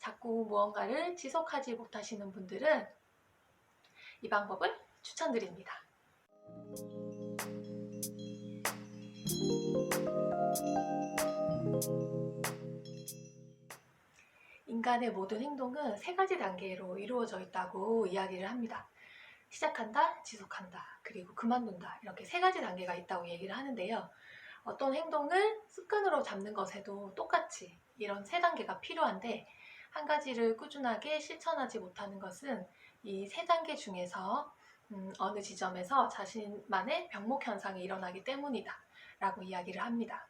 자꾸 무언가를 지속하지 못하시는 분들은 이 방법을 추천드립니다. 인간의 모든 행동은 세 가지 단계로 이루어져 있다고 이야기를 합니다. 시작한다, 지속한다, 그리고 그만둔다, 이렇게 세 가지 단계가 있다고 얘기를 하는데요. 어떤 행동을 습관으로 잡는 것에도 똑같이 이런 세 단계가 필요한데, 한 가지를 꾸준하게 실천하지 못하는 것은 이 세 단계 중에서 어느 지점에서 자신만의 병목 현상이 일어나기 때문이다 라고 이야기를 합니다.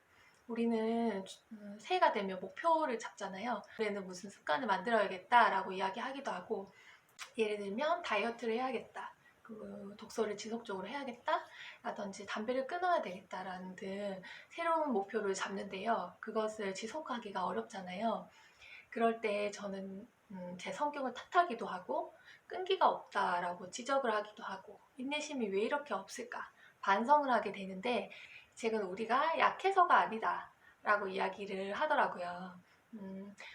우리는 새해가 되면 목표를 잡잖아요. 올해는 무슨 습관을 만들어야겠다 라고 이야기하기도 하고, 예를 들면 다이어트를 해야겠다, 독서를 지속적으로 해야겠다 라든지 담배를 끊어야 되겠다라는 등 새로운 목표를 잡는데요. 그것을 지속하기가 어렵잖아요. 그럴 때 저는 제 성격을 탓하기도 하고 끈기가 없다라고 지적을 하기도 하고 인내심이 왜 이렇게 없을까 반성을 하게 되는데, 책은 우리가 약해서가 아니다 라고 이야기를 하더라고요.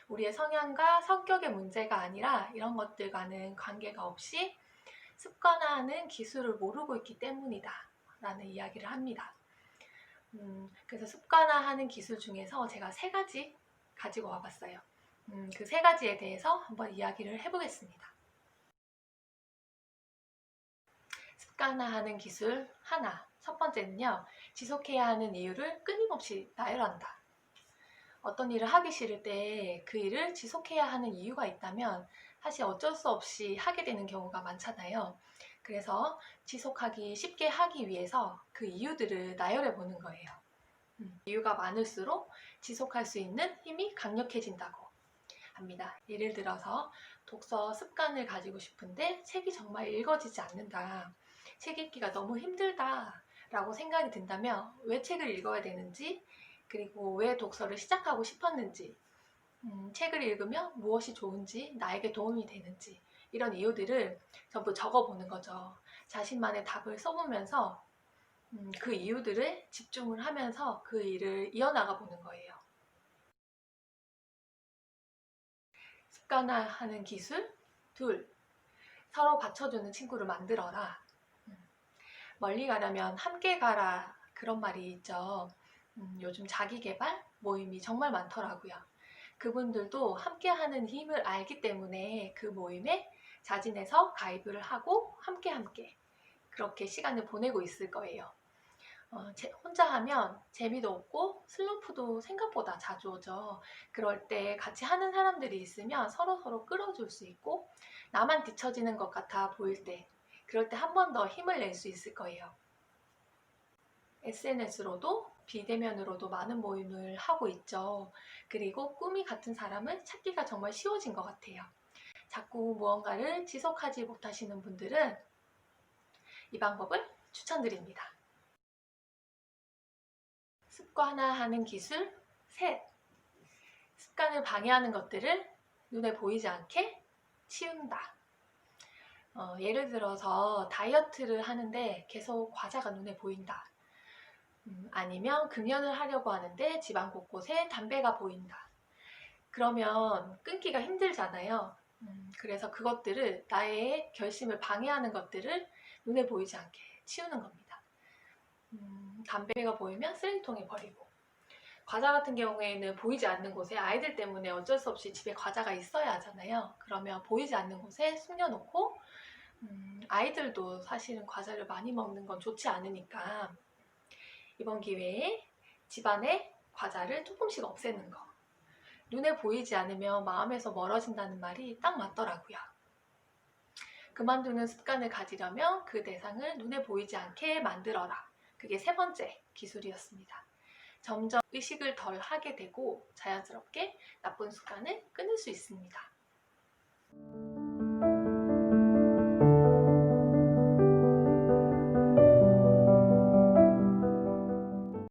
우리의 성향과 성격의 문제가 아니라 이런 것들과는 관계가 없이 습관화하는 기술을 모르고 있기 때문이다 라는 이야기를 합니다. 그래서 습관화하는 기술 중에서 제가 세 가지 가지고 와봤어요. 그 세 가지에 대해서 한번 이야기를 해보겠습니다. 습관화하는 기술 하나, 첫 번째는요, 지속해야 하는 이유를 끊임없이 나열한다. 어떤 일을 하기 싫을 때 그 일을 지속해야 하는 이유가 있다면 사실 어쩔 수 없이 하게 되는 경우가 많잖아요. 그래서 지속하기 쉽게 하기 위해서 그 이유들을 나열해 보는 거예요. 이유가 많을수록 지속할 수 있는 힘이 강력해진다고 합니다. 예를 들어서 독서 습관을 가지고 싶은데 책이 정말 읽어지지 않는다, 책 읽기가 너무 힘들다 라고 생각이 든다면 왜 책을 읽어야 되는지, 그리고 왜 독서를 시작하고 싶었는지, 책을 읽으면 무엇이 좋은지, 나에게 도움이 되는지, 이런 이유들을 전부 적어보는 거죠. 자신만의 답을 써보면서 그 이유들을 집중을 하면서 그 일을 이어나가 보는 거예요. 습관화하는 기술 둘, 서로 받쳐주는 친구를 만들어라. 멀리 가려면 함께 가라, 그런 말이 있죠. 요즘 자기계발 모임이 정말 많더라고요. 그분들도 함께하는 힘을 알기 때문에 그 모임에 자진해서 가입을 하고 함께 그렇게 시간을 보내고 있을 거예요. 혼자 하면 재미도 없고 슬럼프도 생각보다 자주 오죠. 그럴 때 같이 하는 사람들이 있으면 서로 끌어줄 수 있고, 나만 뒤처지는 것 같아 보일 때, 그럴 때 한 번 더 힘을 낼 수 있을 거예요. SNS로도 비대면으로도 많은 모임을 하고 있죠. 그리고 꿈이 같은 사람을 찾기가 정말 쉬워진 것 같아요. 자꾸 무언가를 지속하지 못하시는 분들은 이 방법을 추천드립니다. 습관화하는 기술 셋, 습관을 방해하는 것들을 눈에 보이지 않게 치운다. 예를 들어서 다이어트를 하는데 계속 과자가 눈에 보인다. 아니면 금연을 하려고 하는데 집안 곳곳에 담배가 보인다. 그러면 끊기가 힘들잖아요. 그래서 그것들을, 나의 결심을 방해하는 것들을 눈에 보이지 않게 치우는 겁니다. 담배가 보이면 쓰레기통에 버리고, 과자 같은 경우에는 보이지 않는 곳에, 아이들 때문에 어쩔 수 없이 집에 과자가 있어야 하잖아요. 그러면 보이지 않는 곳에 숨겨놓고, 아이들도 사실은 과자를 많이 먹는 건 좋지 않으니까 이번 기회에 집안에 과자를 조금씩 없애는 거. 눈에 보이지 않으면 마음에서 멀어진다는 말이 딱 맞더라고요. 그만두는 습관을 가지려면 그 대상을 눈에 보이지 않게 만들어라. 그게 세 번째 기술이었습니다. 점점 의식을 덜 하게 되고 자연스럽게 나쁜 습관을 끊을 수 있습니다.